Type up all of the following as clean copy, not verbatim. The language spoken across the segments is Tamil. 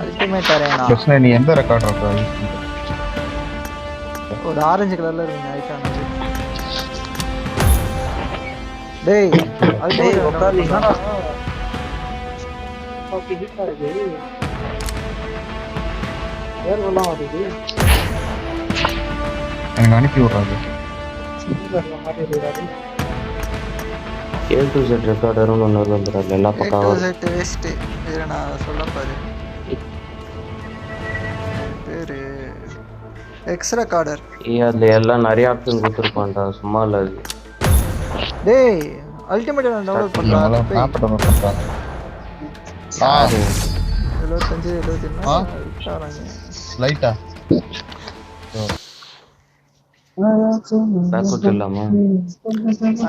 அல்டிமேட் அரேனா பிரச்சனை நீ எந்த ரெக்கார்ட் இருக்கா ஒரு ஆரஞ்சு கலர்ல இருக்கு ஐகான் டேய் அல்டிமேட் உட்கார்ந்து என்னடா ஓகே ஹிட் ஆகுது வேறெல்லாம் வருது எனக்கு அனுப்பி விடுறாரு A to Z ரெக்கார்டரும் ஒன்று வந்துடுறாரு எல்லா பக்கம் செட் வேஸ்ட் இதை நான் சொல்ல பாரு பேரு எக்ஸ் ரெக்கார்டர் அதில் எல்லாம் நிறைய ஆப்ஷன் கொடுத்துருப்பான்டா சும்மா இல்லை அது டேய் அல்டிமேட் நான் டவுன்லோட் பண்ணலாம் மேப் டவுன்லோட் பண்றாங்க 75 71 லைட்டா பேக்வர்ட் இல்லாமா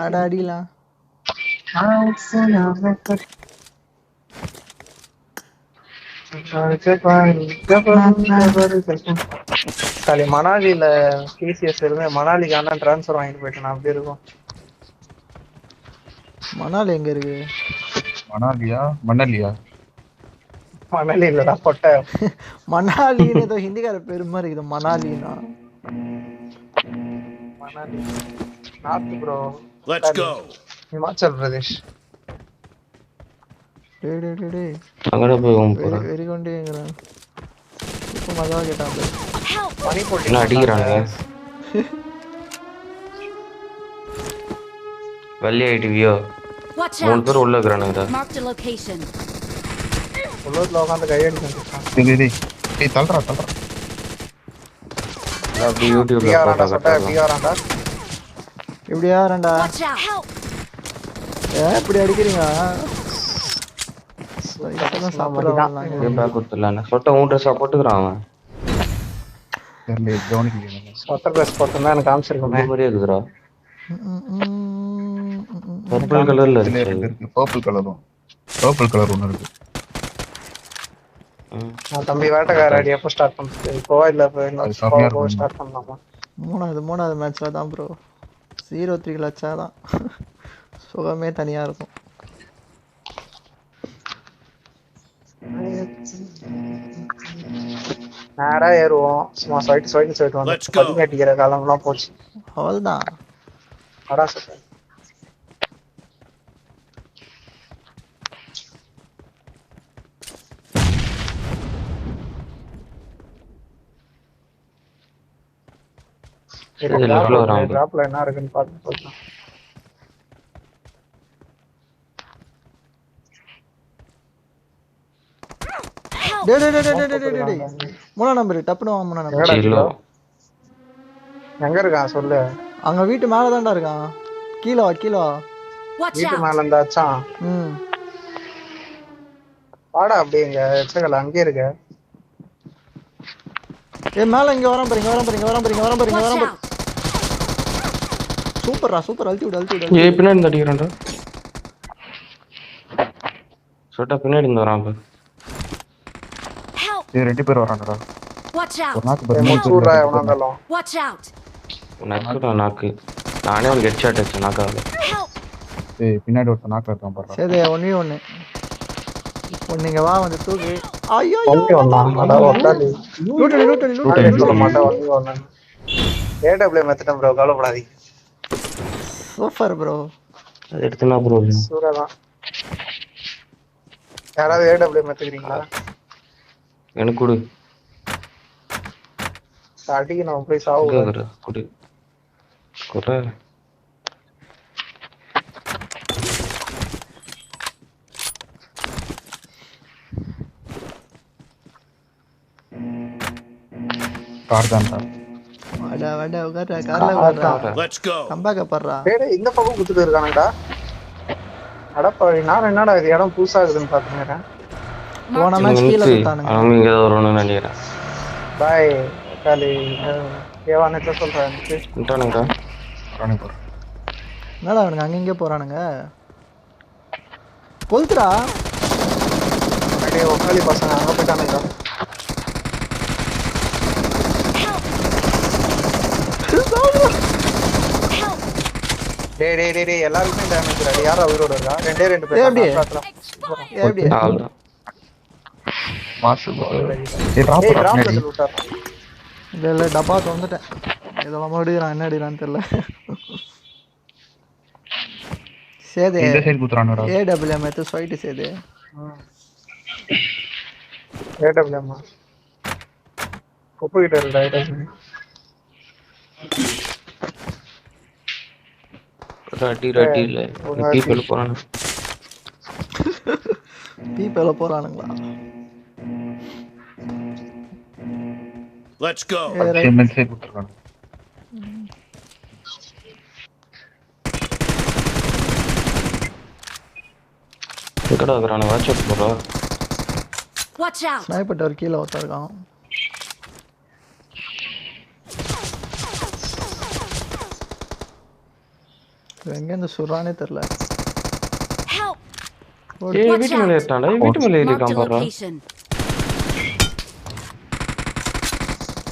ஆட அடிலாம் காலி மணாலியில டிசிஎஸ் இருந்து மணாலிக்கு அண்ணன் ட்ரான்ஸ்ஃபர் வாங்கிட்டு போயிட்டேன் அப்படி இருக்கும். மணாலி எங்க இருக்கு? மணாலியா மணாலியா மணாலி இல்லடா பொட்டை. மணாலின்னு ஏதோ ஹிந்திக்கார பேரு மாதிரி இருக்குது. மணாலினா Manali north bro. Let's go. Himachal Pradesh. டேய் டேய் டேய் டேய் அங்கட போய் போறேன் வெரி கொண்டேங்கறான். இப்போ மஜா கேட்டான் பே. மணி போட்டு என்ன அடிக்குறாங்க வள்ளி ஐடிவியோ மூணு பேர் உள்ள இருக்கறானுங்க. Mark the location. உள்ளூர்ல உட்காந்து கையடிச்சு டேய் தள்ளுறா அப்படி யூடியூப்ல பிஆராண்டா போட்டா சொட்ட பிஆராண்டா. இப்படியா ரெண்டா? Watch out. இப்படி அடிக்கிறீங்க? இதெல்லாம் சாப்பிடுறாங்க. ஏன் பேக் கொடுத்துடலானே சொட்ட உன் ட்ரெஸ்ஸா போட்டுக்கிறான் அவன். தெரியல கவனிக்கல. சொட்ட ட்ரெஸ் போட்டுனா எனக்கு காமிச்சிருக்கோமே. மாதிரியே இருக்குதுடா. பர்பிள் கலர்ல இருக்கு. பர்பிள் கலர் ஒன்னு இருக்கு. நான் தம்பி வேட்டக்கார அடி எப்போ ஸ்டார்ட் பண்ணுறது? இப்போவா இல்லை இப்போ ஸ்டார்ட் பண்ணலாமா? மூணாவது மேட்ச்ல தான் ப்ரோ 0-3 லட்சம் சுகமே தனியா இருக்கும். நேரா ஏறுவோம் சும்மா சொல்லிட்டு வந்து பதினி அடிக்கிற காலம்லாம் போச்சு. அவ்வளோதான். அடா சார் டிராப்ல என்ன இருக்குன்னு பார்த்து சொல்லலாம். மூணாம் நம்பர் டப்புனு வாங்க. மூணாம் நம்பர் எங்க இருக்கான் சொல்லு. அங்க வீட்டு மேல தான்டா இருக்கான். கீழே வா. வீட்டு மேல இருந்தாச்சான். வாடா அப்படியே இங்க எச்சகல அங்கே இருக்க. மேல இங்க வரான் பாருங்க. சூப்பர் அழுத்தி விடு. ஏய் பின்னாடி இருந்து அடிக்கிறான்டா. சொட்ட பின்னாடி இருந்து வரான் பாரு. ஏய் ரெண்டு பேர் வராங்கடா. Watch out. ஒரு நாக்கு பேர் மூச்சுறா எவனாலும். Watch out. நாக்கு நானே ஒரு ஹெட் ஷாட் அடிச்சேன் நாக்கால. ஏய் பின்னாடி ஒரு நாக்கு இருக்கான் பாரு. சரி ஒண்ணு நீங்க வா வந்து தூக்கு. ஐயோ ஓகே வந்தான். அட உட்காரு. லூட் மாட்டா வந்து ஏடபிள்யூ மெத்தட் ப்ரோ கவலைப்படாதீங்க. Super bro. அது எடுத்துனா ப்ரோ சூரதான். யாராவது ஏடபிள்யூ மெத்துக்கிறீங்களா? எனக்கு கொடு. அடிக்கு நான் போய் சாவு. கொடு கொடு. கார்தான்டா. வாடா உட்கார்றா கார்ல உட்கார்றா. Let's go. கம்பேக் பண்றா. டேய் இந்த பக்கம் குத்துட்டு இருக்கானடா. அடப்பாவி நான் என்னடா இது இடம் புதுசா இருக்குன்னு பாத்துக்கிறேன். போன மேட்ச் கீழ குத்தானுங்க. அவங்க இங்க வரணும்னு நினைக்கிறேன். பை காலி ஏவானே சொல்றேன். இன்டர்னங்கா ராணி போற. என்னடா அவனுங்க அங்க போறானுங்க. கொல்துடா. அடே ஒக்காலி பசங்க அங்க போய்ட்டானுங்க. டேய் எல்லாருக்குமே டேமேஜ் ரெடி. யாரா உயிரோட இருக்கா? ரெண்டு பேர் எப்படி? எப்படி அவ்வளோதான். மாசு டிராப் டிராப் பின்னாடி லூட்டா. இல்லை டப்பா வந்துட்டேன். இதெல்லாம் அடிக்கிறான், என்ன அடிக்கிறான்னு தெரியல. சேதே இந்த சைடு குத்துறானுடா. ஏடபிள்யூஎம் எடுத்து ஸ்வைட்டு சேது. ஏடபிள்யூஎம் கொப்பு கிட்ட இருக்கா? ஏடபிள்யூஎம் ரெடி இல்லை பீப்பிள் போகிறானு. பீப்பிள் போகிறானுங்களா? Let's go. இந்த சைடு குத்துறானு. எங்கடா இருக்கிறானு வாட்ஸ்அப் போடுறா. Watch out! ஸ்னைப்பர் டவர் கீழே ஒருத்தன் இருக்கான். எங்கேருந்து சுடுறானே தெரியல. Help! ஏய் Watch வீட்டு மேலே out. ஏறிட்டான்டா. வீட்டு மேலே Marked ஏறிட்டான் a பாடுறா. location.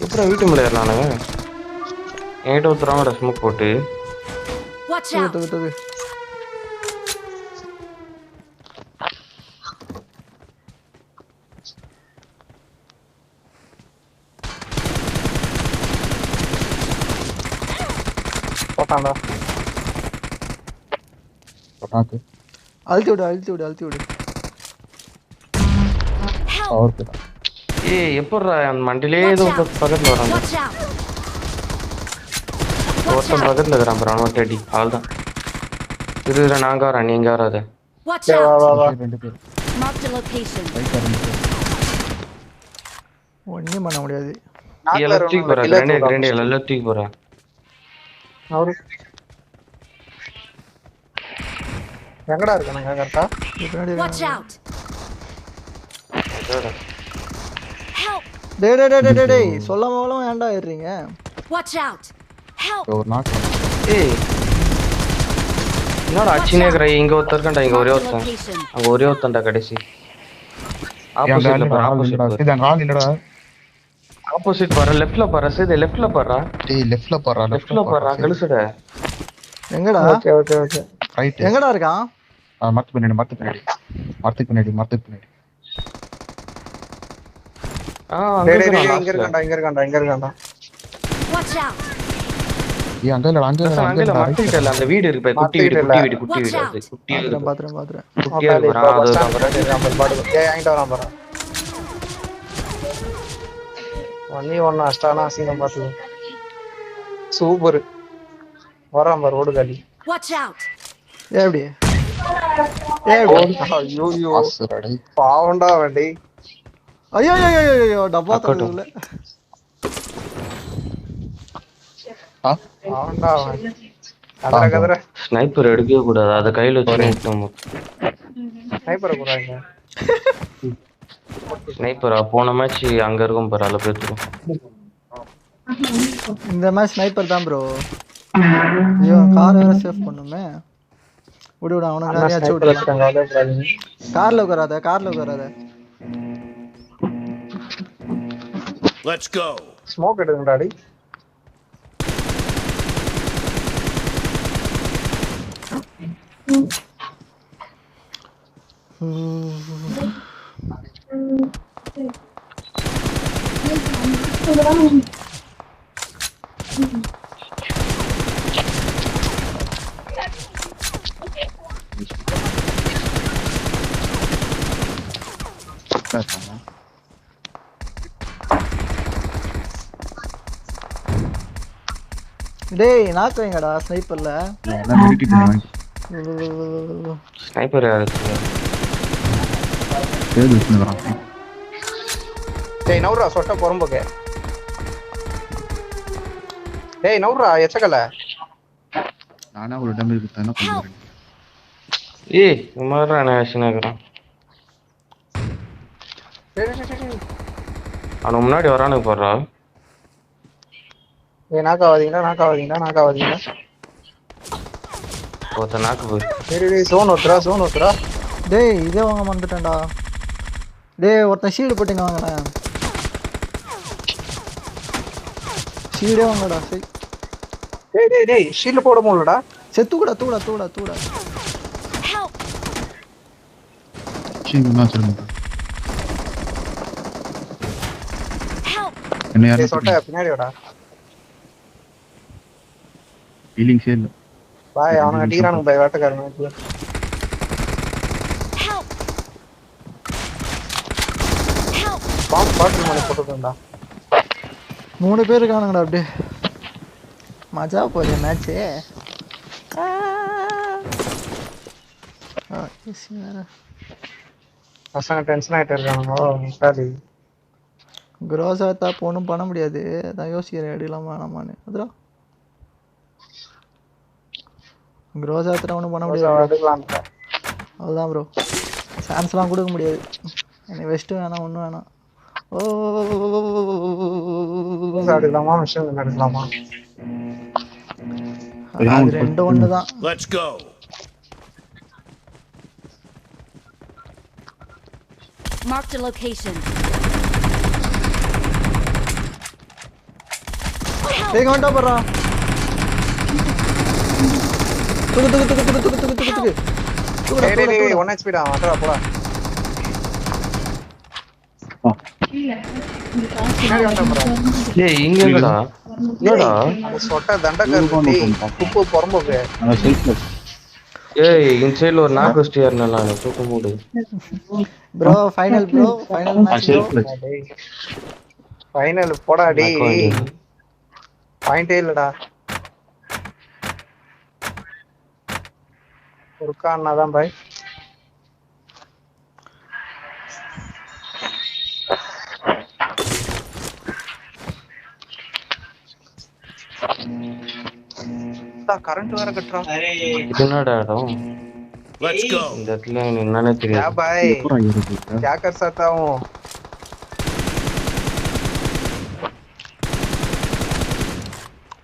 எப்படா வீட்டு மேலே ஏறினானுங்க? என்கிட்ட ஒருத்தராங்கடா ஸ்மோக் போட்டு. Watch தூக்கு out! தூக்கு தூக்கு. போட்டான்டா. பட்டாக்கு அழுத்தி விடு அழுத்தி விடு அழுத்தி விடு. Help! பவர் போடா. ஏய் எப்பட்றா அந்த மண்டிலே ஏதோ பக்கத்தில் வரான். Watch out! ஒருத்தன் பக்கத்தில் இருக்கிறான் ப்ரோ. அவன் அடி அவ்வளோதான். இரு நாங்க வரேன், நீங்க வராத. Watch வா out! வா வா. ரெண்டு பேர் Marked a location. ரைட்டா ரெண்டு பேர். ஒன்றும் பண்ண முடியாது. எல்லாம் தூக்கி போறா. கிரேண்டே எல்லாம் தூக்கி போறா. அவரு எங்கடா இருக்கானுங்க கரெக்டா? பின்னாடி Watch out! Help! டேய் டேய் டேய் டேய் டேய் சொல்லாம ஏன்டா ஏறுறீங்க? Watch out! Help! ஒரு நாக் ஏய் என்னடா அச்சினே இருக்கிற? இங்க ஒருத்தர் இருக்கான்டா. இங்க ஒரே Marked a ஒருத்தன். location. அங்க ஒரே ஒருத்தன்டா கடைசி. அங்க ஆப்போசிட்ல பாரு. ஆள் ஆப்போசிட் இல்லடா. பாரு. இது அங்க ஆள் இல்லடா. ஆப்போசிட் பாரு. லெஃப்ட்ல பாரு. சரி லெஃப்ட்ல பாருடா. டேய் லெஃப்ட்ல பாறா. லெஃப்ட்ல பாருடா. கழுசுட. எங்கடா ஓகே ஓகே ஓகே. ரைட். எங்கடா இருக்கான்? மரத்துக்கு பின்னாடி மரத்துக்கு பின்னாடி மரத்துக்கு பின்னாடி மரத்துக்கு பின்னாடி. அங்க டேய் இருக்கான் இங்க இருக்கான்டா. Watch out! ஏய் அங்க இல்லடா அங்க இல்லடா அங்க இல்ல மரத்துக்கிட்ட இல்ல. அந்த வீடு இருக்கு பாரு. குட்டி வீடு குட்டி வீடு குட்டி வீடு. அது குட்டியா இருக்கு. பாத்துறேன். குட்டியா இருக்கு பாரு. அதுதான் பாரு. ஏய் என்கிட்ட வரான் பாரு. நீ ஒன்னு அஷ்டானா அசிங்கம் பார்த்து சூப்பர் வரான் பாரு. ஓடுகாலி. Watch out! எப்படி ஐயோ ஆசுடா. பாவண்டா வண்டி. ஐயோ ஐயோ ஐயோ ஐயோ டப்பா தரல. ஆ பாவண்டா அவன். கதற ஸ்னைப்பர் எடுக்கவே கூடாது. அதை கையில வச்சு ஸ்னைப்பரை போறாங்க. ஸ்னைப்பரா போன மேட்ச் அங்க இருக்கும் பாரு. அதில் பேத்துரும். இந்த மேட்ச் ஸ்னைப்பர் தான் ப்ரோ. ஐயோ கார் வேற சேவ் பண்ணுமே. விடு விடு அவனுக்கு நிறைய அடிச்சு விடு. கார்ல உட்காராத. Let's go. ஸ்மோக் எடுங்கடாடி. டேய் நாக்கு வைங்கடா ஸ்னைப்பர்ல. நான் மிலிட்டரி பண்ணுவேன். ஸ்னைப்பர் யாரு? தேடு வச்சுக்கிறான். டேய் நவுரா சொட்ட பொறம்புக்கு. டேய் நவுரா எச்சக்கல. நானா ஒரு டேமேஜ் கொடுத்தா என்ன பண்ணுறேன்? ஏய் மாதிரி நான் ஆக்ஷனாக்குறான். அவனுக்கு முன்னாடி வரானுக்கு போடுறா. ஏய் நாக்காவாதீங்கடா. ஒருத்த நாக்கு போய். டேய் சோன் ஒத்துறா. டேய் இதே வாங்க வந்துட்டேன்டா. டேய் ஒருத்தன் ஷீல்டு போட்டுங்க வாங்கடா. ஷீல்டே வாங்கடா. டேய் ஷீல்ட் போட முடியலடா. சரி தூக்குடா. Help! நான் சொல்லுங்க Help! என்ன டேய் யாரும் சொட்ட பின்னாடி வாடா. ஃபீலிங்ஸே இல்லை பாய் அவனுங்க அடிக்கிறானுங்க பாய் வேட்டக்காரனுங்க. Help! Help! பாம்பு பாட்டில் மேலே போட்டுருந்தா. 3 பேர் இருக்கானுங்கடா அப்படியே. மஜா போகுது மேட்ச்சு. பசங்க டென்ஷன் ஆகிட்டு இருக்கானுங்க. முட்டாளி குரோசாத்தா ஒன்றும் பண்ண முடியாது. அதான் யோசிக்கிறேன் எடுக்கலாமா வேணாமான்னு. அதுதான் குரோசாத்திரம் ஒன்றும் பண்ண முடியாது. எடுக்கலாம். அதுதான் ப்ரோ சான்ஸ்லாம் கொடுக்க முடியாது. எனக்கு வெஸ்ட்டு வேணாம் ஒன்றும் வேணாம். ஓ எடுக்கலாமா மிஷின் எடுக்கலாமா? அது 2 ஒன்று தான். Let's go. Marked a location. ஏங்க வந்துட்டா போடுறா. தூக்கு. டேய் 1 HP டா வாடா போடா. பின்னாடி வந்தா போடா. ஏய் இங்க எங்கடா? என்னடா? அது சொட்ட தண்டக்கரு குப்பு பொறம்போக்கு. நான் செல்ஃப்லெஸ் ஏய் இன்சைட்ல ஒரு நாக் வெஸ்ட் ஏறனல நான் தூக்க mood. Bro final match bro. டேய் ஃபைனல் போடா டேய். பாயிண்டே இல்லடா. ஒரு காரணா தான் பாய். கரண்ட் வேற கட்டறா. இது என்னடா இடம்? Let's go. இந்த இடத்துல என்னன்னே क्या தெரியாது. भाई क्या कर सकता हूँ?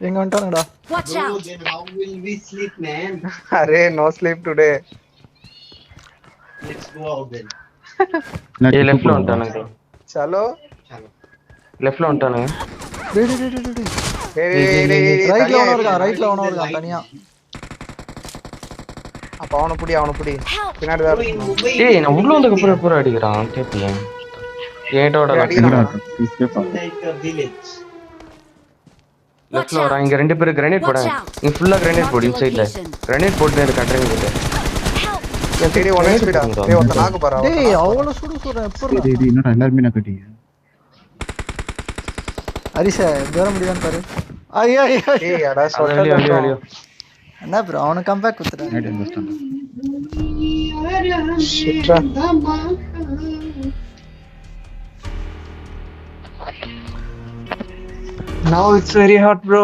எங்க வந்துட்டானுங்கடா. Watch out! How will we sleep, man? अरे no sleep today. Let's go out then. ஏய் லெஃப்ட்ல வந்துட்டானுங்க. चलो. லெஃப்ட்ல வந்துட்டானுங்க. டேய் ரைட்ல ஒன்னு இருக்கான் தனியா. அப்ப அவன புடி. பின்னாடி தான் இருக்கணும். ஏய் நான் உள்ள வந்ததுக்கு அப்புறம் எப்போ அடிக்குறான் கேப்பியா? ஏட்டோட Like a village. லெஃப்ட்ல வரா. இங்க 2 பேர் கிரேனேட் போடு. நீ ஃபுல்லா கிரேனேட் போடு இன்சைட்ல. கிரேனேட் போட்டு இரு கட்டறீங்க கிட்ட. என் சைடு 1 HP டா. டேய் ஒருத்த நாக்கு பாறா. டேய் அவ்வளவு சுடுறேன் எப்பறா. டேய் என்னடா எல்லாரும் நான் கட்டிங்க ஹரிஷ வேற முடியான்னு பாரு. ஐயா டேய் அடா வெளிய சொட்ட. என்ன ப்ரோ அவனுக்கு கம்பேக் குத்துறேன். நைட் இன்வெஸ்ட் சுட்ரா. Now it's very hot bro.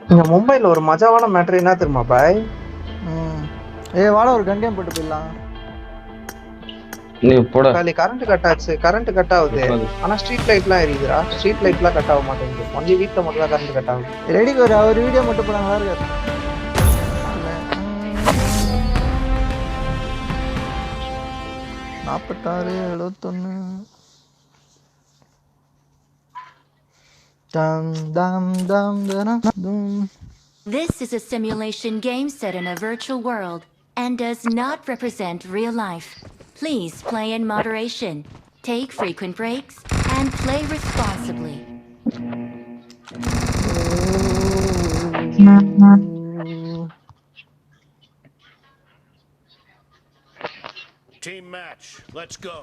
இங்க மும்பைல ஒரு மஜாவான மேட்டர் என்ன தெரியுமா பாய்? ஏய் வாடா ஒரு கன் கேம் போட்டு போயிடலாம். நீ போடா. காலி கரண்ட் கட் ஆச்சு. கரண்ட் கட் ஆகுது. ஆனா ஸ்ட்ரீட் லைட்லாம் எரியுதுடா. ஸ்ட்ரீட் லைட்லாம் கட் ஆக மாட்டேங்குது. ஒன்லி வீட்ல மட்டும் தான் கரண்ட் கட் ஆகுது. ரெடி ஒரு வீடியோ மட்டும் போறாங்களா இருக்கு. 46 71 dum. This is a simulation game set in a virtual world and does not represent real life. Please play in moderation, take frequent breaks, and play responsibly. Team match. Let's go.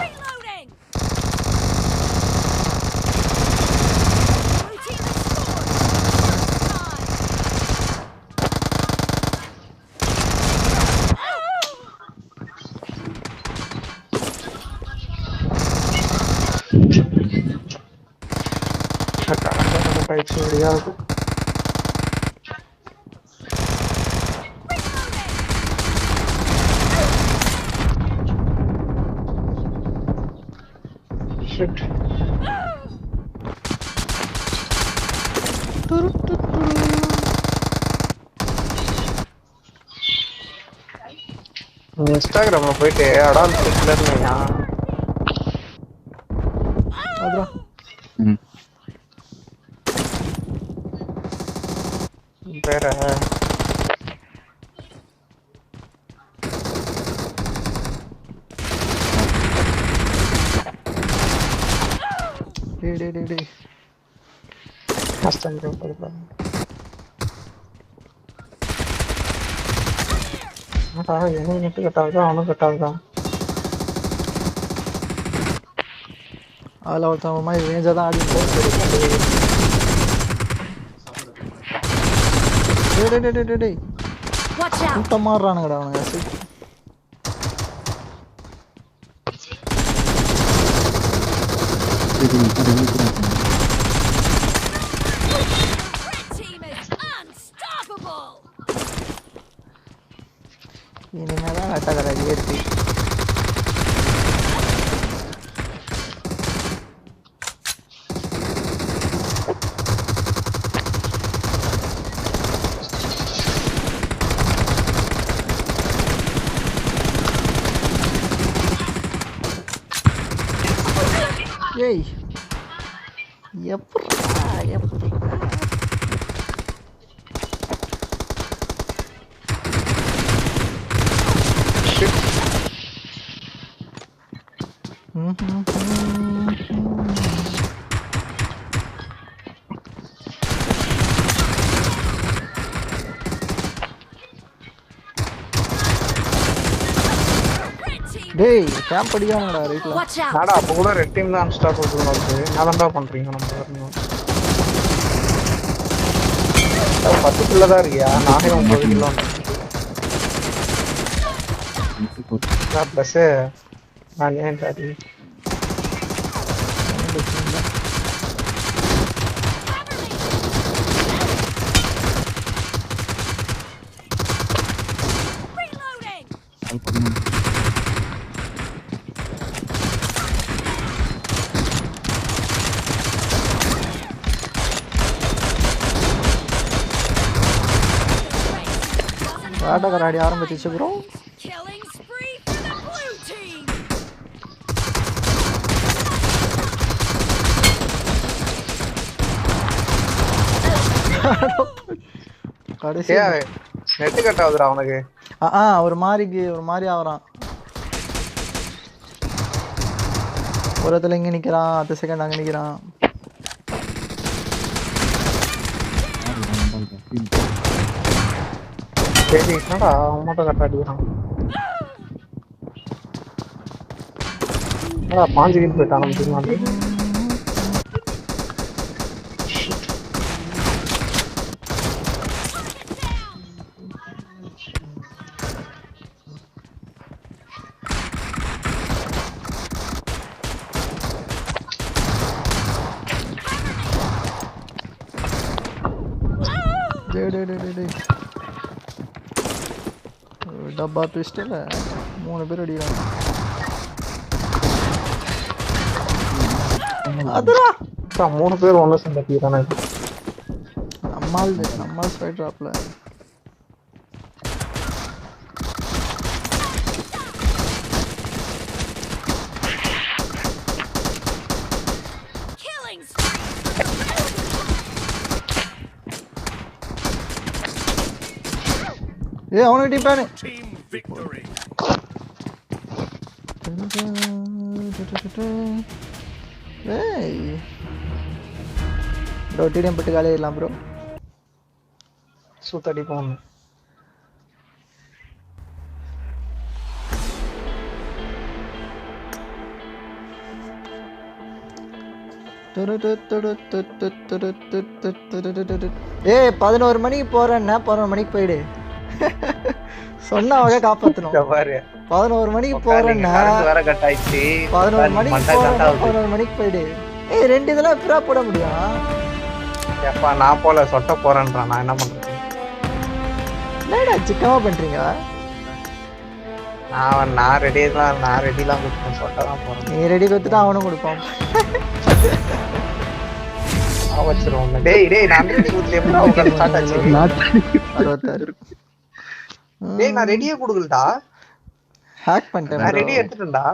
Reloading! Shit. இன்ஸ்டாகிராம்ல போயிட்டு அடால்ட் ஹிட்லர்னு அதுரா ம் வேற டேய் கஷ்டம் போடுறாங்க. எனக்கு நெட்டு கட்டாகுதா அவனும் கட்டாகுதான். அதில் ஒருத்தவங்க மாதிரி ரேஞ்சாக தான் ஆடி டேய் Watch out! கூட்டம் மாறுறானுங்கடா அவனுங்க Team is unstoppable! இனிமேல் தான் அட்டகராஜே இருக்கு. ஏய் எப்படா டேய் கேம்ப் அடிக்கானடா ரைட்ல. Watch out! நாடா அப்ப கூட ரெட் டீம் தான் அன்ஸ்டாப்பபிள் இருக்கு. என்னடா பண்றீங்க நம்ம வரணும். 10 கிலோ தான் இருக்கியா? நானே 9 கிலோ. பஸ் நான் ஏன் காடி ஆட்டக்கார ஆடி ஆரம்பிச்சிச்சு bro. Killing spree for the blue team! கடைசி நெட்டு கட் ஆகுதுடா அவனுக்கு. ஒரு மாதிரி ஆகுறான். ஒரு இடத்துல இங்க நிக்கிறான், அடுத்த செகண்ட் அங்க நிக்கிறான். சரி என்னடா அவன் மட்டும் கட் அடிக்கிறான். என்னடா பாஞ்சுக்கிட்டு போயிட்டான் நம்ம டீம். டேய் டப்பா பிஸ்டல் 3 பேர் அடிக்கிறாங்க. அதுரா 3 பேர் ஒண்ணு சேர்ந்து அடிக்கிறானே. நம்மால் ஸ்பை டிராப்ல Killing spree! அவனுக்கு டீப்பானு. Team victory. ஏய் ப்ரோ டிடிஎம் பட்டு காலே இல்லாம் ப்ரோ. சூத்தடி போன்னு. ஏய் 11 மணிக்கு போறேன்னா 11 மணிக்கு போயிடு. சொன்னவங்க காப்பாத்தணும். 11 மணிக்கு போறேன்னா வேற கட் ஆயிடுச்சு. 11 மணிக்கு போயிடு. ஏய் 2 இதெல்லாம் எப்பரா போட முடியும்? எப்பா நான் போல சொட்ட போறேன்றான். நான் என்ன பண்றது? என்னடா சிக்கமா பண்றீங்க? நான் ரெடிலாம் கொடுப்பேன். சொட்ட தான் போறேன். நீ ரெடி கொடுத்துட்டு அவனும் கொடுப்பான். வச்சிருவோம். டேய் நான் ரெடி கொடுத்துல எப்படா உங்களுக்கு ஸ்டார்ட் ஆச்சு? 66. டேய் நான் ரெடியே கொடுக்கலடா. ஹேக் பண்ணிட்டேன் நான் bro. ரெடி எடுத்துட்டேன்டா.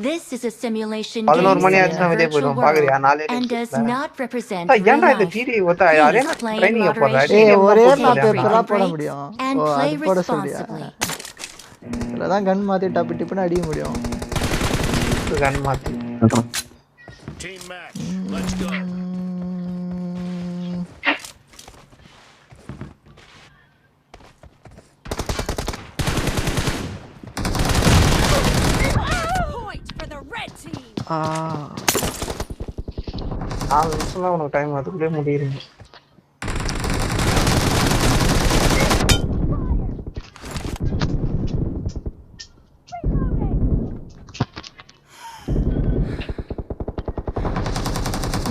This is a simulation 11 game மணி set in ஆச்சுன்னா a வெளியே virtual போயிடுவோம். world பாக்குறியா? 4 and does நிமிஷத்துல. not represent real ஏன்டா இந்த life. டிடி ஒருத்த arena Please play in training போடுறா. moderation. ஏய் ஒரே Take மேப் frequent எப்பரா போட breaks முடியும்? and ஓ play அது போட சொல்றியா? responsibly. இதுல தான் கன் மாத்தி டப்பு டிப்புன்னு அடிக்க முடியும். கன் மாத்தி. Team match. Let's go. Point for the red team. 4 நிமிஷம் தான் உனக்கு டைம், அதுக்குள்ளே முடியிருங்க.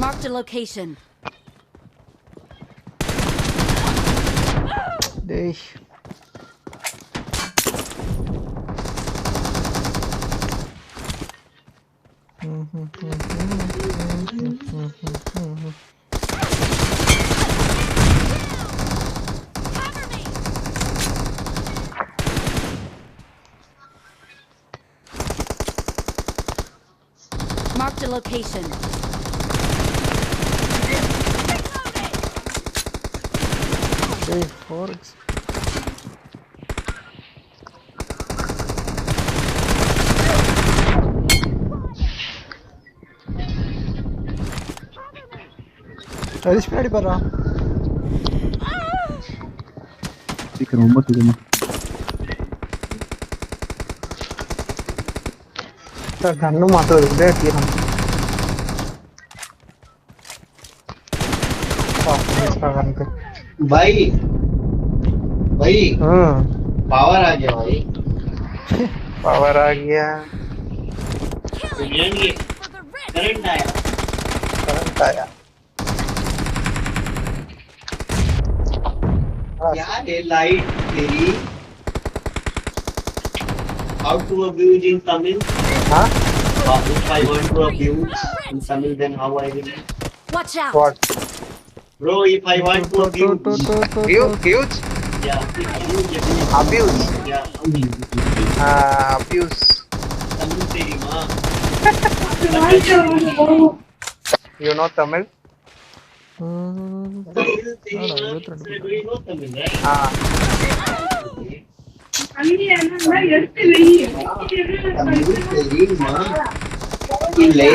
Marked a location. டேய் Marked a location. டேய் 4x ஹரிஷ் பின்னாடி பாருடா. சீக்கிரம் ரொம்ப சீக்கிரமா. கண்ணு மாத்துறதுக்குள்ளே அடிக்கிறான். भाई भाई पावर आ गया भाई. पावर आ गया. करंट आया. करंट आया. क्या है लाइट तेरी? How to abuse in Tamil? Huh? If I want to abuse in Tamil, then how I will? Watch out. What? Bro, if I want to abuse, Huge? yeah, Abuse. yeah, Abuse. Tamil தெரியுமா? You know Tamil? Tamil தெரியுமா? Do you know Tamil, right? Tamil தெரியுமா? இல்லை.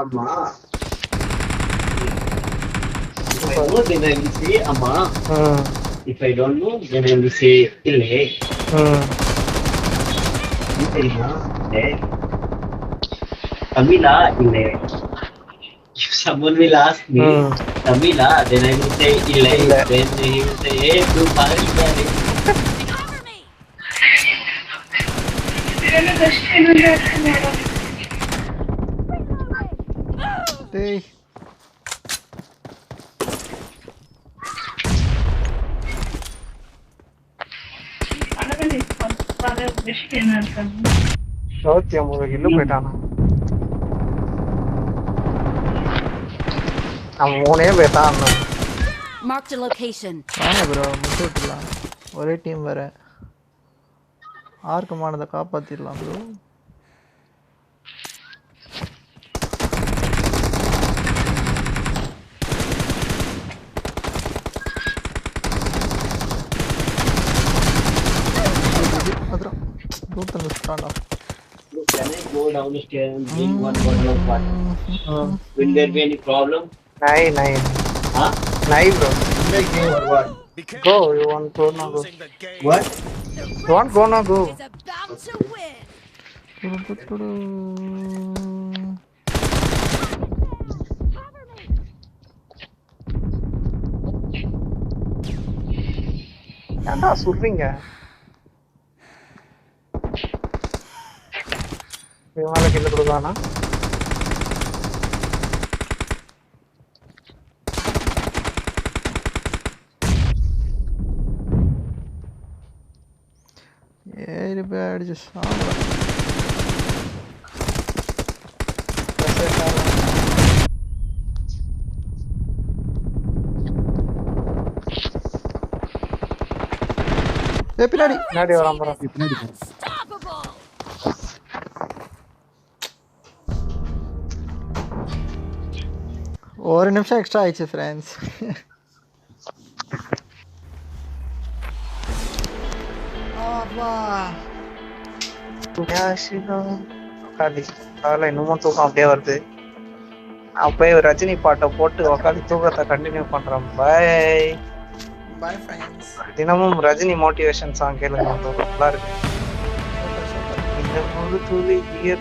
அம்மா. If I know, then I will say அம்மா. If I don't know, then I will say இல்லை. இது தெரியுமா? இல்லை. தமிழா? இல்லை. If someone will ask me, Tamila, then I will say இல்லை. Then he will say, hey, tu pari kya? Cover me. டேய் சோத்தியா முக இல்ல போயிட்டானா? அவன் மூணே போயிட்டான். Marked a location. வாங்க ப்ரோ முடிச்சு விட்டுலாம். ஒரே டீம் வேற. ஆர்க்கமானதை காப்பாத்திடலாம் ப்ரோ. அப்புறம் தூத்தம் ஸ்டாண்டா. Can I go downstairs and drink one bottle of water? Will there be any problem? Nine. Huh? Nine, bro. Will I go or what? Be careful. Go, you want go now go. Losing the game. What? You want go now go. Is about to win. ஏன்டா சுடுறீங்க? இவனால கில்ல கொடுக்கானா? ஏறி போய் அடிச்சு சாப்பிட. ஏய் பின்னாடி பின்னாடி வராம போறான். பின்னாடி போ. Unstoppable. ஒரு நிமிஷம் எக்ஸ்ட்ரா ஆயிடுச்சு ஃப்ரெண்ட்ஸ். அதெல்லாம் இன்னமும் தூக்கம் அப்படியே வருது. அப்பயே ரஜினி பாட்டை போட்டு உட்காந்து தூக்கத்தை கண்டினியூ பண்றோம். பாய். Bye friends. தினமும் ரஜினி மோட்டிவேஷன் சாங் கேளுங்க, நல்லா இருக்கு. இந்த முழு துளி ஈர